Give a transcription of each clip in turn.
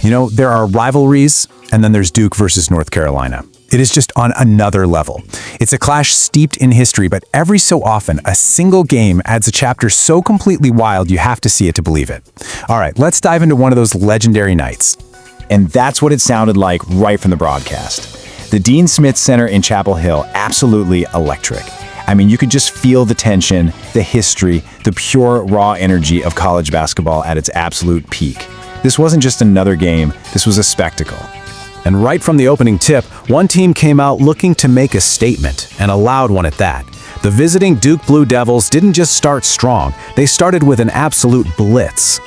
You know, there are rivalries, and then there's Duke versus North Carolina. It is just on another level. It's a clash steeped in history, but every so often, a single game adds a chapter so completely wild you have to see it to believe it. All right, let's dive into one of those legendary nights. And that's what it sounded like right from the broadcast. The Dean Smith Center in Chapel Hill, absolutely electric. I mean, you could just feel the tension, the history, the pure, raw energy of college basketball at its absolute peak. This wasn't just another game, this was a spectacle. And right from the opening tip, one team came out looking to make a statement, and a loud one at that. The visiting Duke Blue Devils didn't just start strong, they started with an absolute blitz.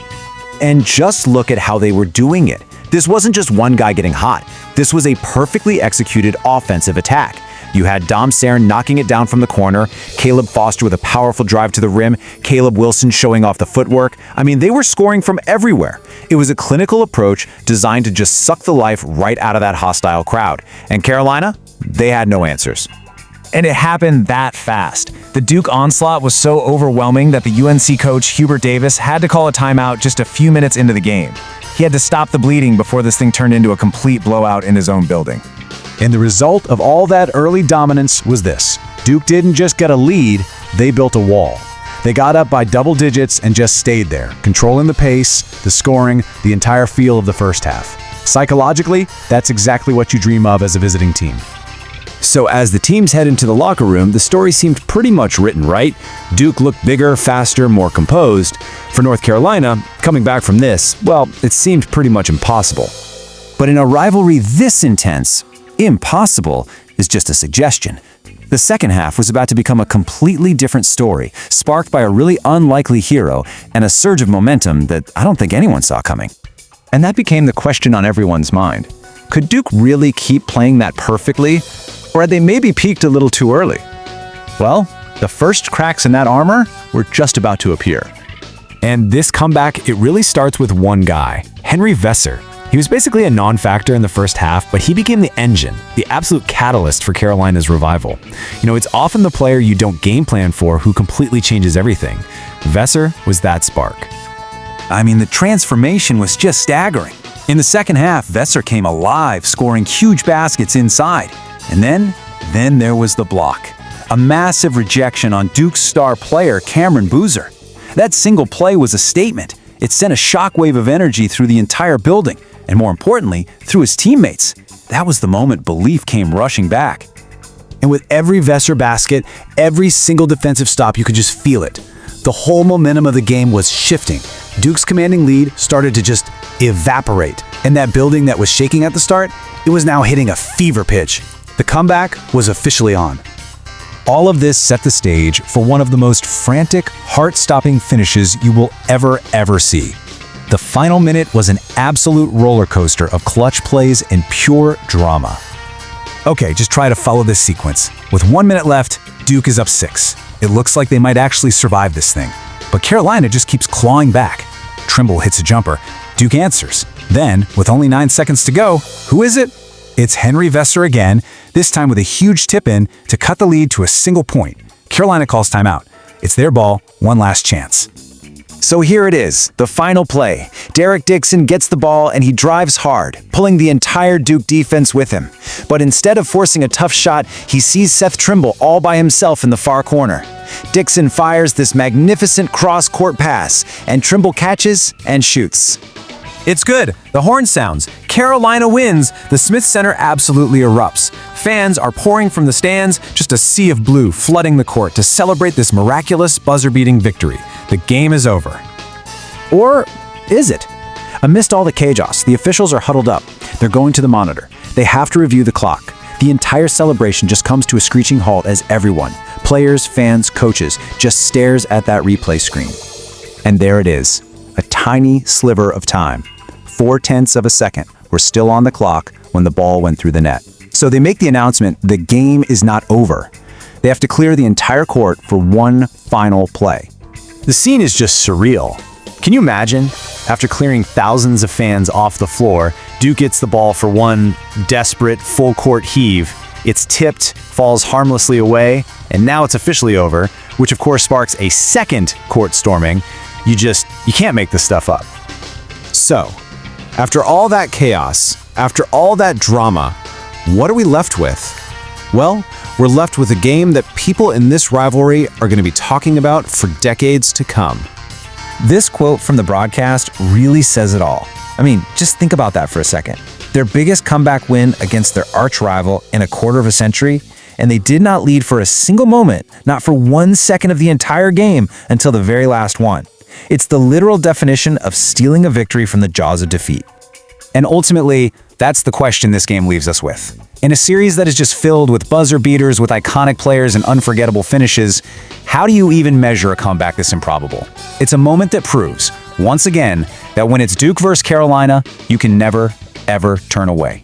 And just look at how they were doing it. This wasn't just one guy getting hot. This was a perfectly executed offensive attack. You had Dom Sarin knocking it down from the corner, Caleb Foster with a powerful drive to the rim, Caleb Wilson showing off the footwork. I mean, they were scoring from everywhere. It was a clinical approach designed to just suck the life right out of that hostile crowd. And Carolina, they had no answers. And it happened that fast. The Duke onslaught was so overwhelming that the UNC coach Hubert Davis had to call a timeout just a few minutes into the game. He had to stop the bleeding before this thing turned into a complete blowout in his own building. And the result of all that early dominance was this. Duke didn't just get a lead, they built a wall. They got up by double digits and just stayed there, controlling the pace, the scoring, the entire feel of the first half. Psychologically, that's exactly what you dream of as a visiting team. So as the teams head into the locker room, the story seemed pretty much written, right? Duke looked bigger, faster, more composed. For North Carolina, coming back from this, well, it seemed pretty much impossible. But in a rivalry this intense, impossible is just a suggestion. The second half was about to become a completely different story, sparked by a really unlikely hero and a surge of momentum that I don't think anyone saw coming. And that became the question on everyone's mind. Could Duke really keep playing that perfectly? Or had they maybe peaked a little too early? Well, the first cracks in that armor were just about to appear. And this comeback, it really starts with one guy, Henry Vessar. He was basically a non-factor in the first half, but he became the engine, the absolute catalyst for Carolina's revival. You know, it's often the player you don't game plan for who completely changes everything. Vessar was that spark. I mean, the transformation was just staggering. In the second half, Vessar came alive, scoring huge baskets inside. And then there was the block. A massive rejection on Duke's star player, Cameron Boozer. That single play was a statement. It sent a shockwave of energy through the entire building, and more importantly, through his teammates. That was the moment belief came rushing back. And with every Vessar basket, every single defensive stop, you could just feel it. The whole momentum of the game was shifting. Duke's commanding lead started to just evaporate. And that building that was shaking at the start, it was now hitting a fever pitch. The comeback was officially on. All of this set the stage for one of the most frantic, heart-stopping finishes you will ever see. The final minute was an absolute roller coaster of clutch plays and pure drama. Okay, just try to follow this sequence. With 1 minute left, Duke is up 6. It looks like they might actually survive this thing. But Carolina just keeps clawing back. Trimble hits a jumper. Duke answers. Then, with only 9 seconds to go, who is it? It's Henry Vessar again, this time with a huge tip-in to cut the lead to a single point. Carolina calls timeout. It's their ball, one last chance. So here it is, the final play. Derek Dixon gets the ball and he drives hard, pulling the entire Duke defense with him. But instead of forcing a tough shot, he sees Seth Trimble all by himself in the far corner. Dixon fires this magnificent cross-court pass, and Trimble catches and shoots. It's good. The horn sounds. Carolina wins. The Smith Center absolutely erupts. Fans are pouring from the stands, just a sea of blue flooding the court to celebrate this miraculous buzzer-beating victory. The game is over. Or is it? Amidst all the chaos, the officials are huddled up. They're going to the monitor. They have to review the clock. The entire celebration just comes to a screeching halt as everyone, players, fans, coaches, just stares at that replay screen. And there it is, a tiny sliver of time. 0.4 of a second were still on the clock when the ball went through the net. So they make the announcement, the game is not over. They have to clear the entire court for one final play. The scene is just surreal. Can you imagine? After clearing thousands of fans off the floor, Duke gets the ball for one desperate full-court heave. It's tipped, falls harmlessly away, and now it's officially over, which of course sparks a second court storming. You can't make this stuff up. So, After all that chaos, after all that drama, what are we left with? Well, we're left with a game that people in this rivalry are going to be talking about for decades to come. This quote from the broadcast really says it all. I mean, just think about that for a second. Their biggest comeback win against their arch rival in a quarter of a century, and they did not lead for a single moment, not for 1 second of the entire game until the very last one. It's the literal definition of stealing a victory from the jaws of defeat. And ultimately, that's the question this game leaves us with. In a series that is just filled with buzzer beaters, with iconic players and unforgettable finishes, how do you even measure a comeback this improbable? It's a moment that proves, once again, that when it's Duke versus Carolina, you can never, ever turn away.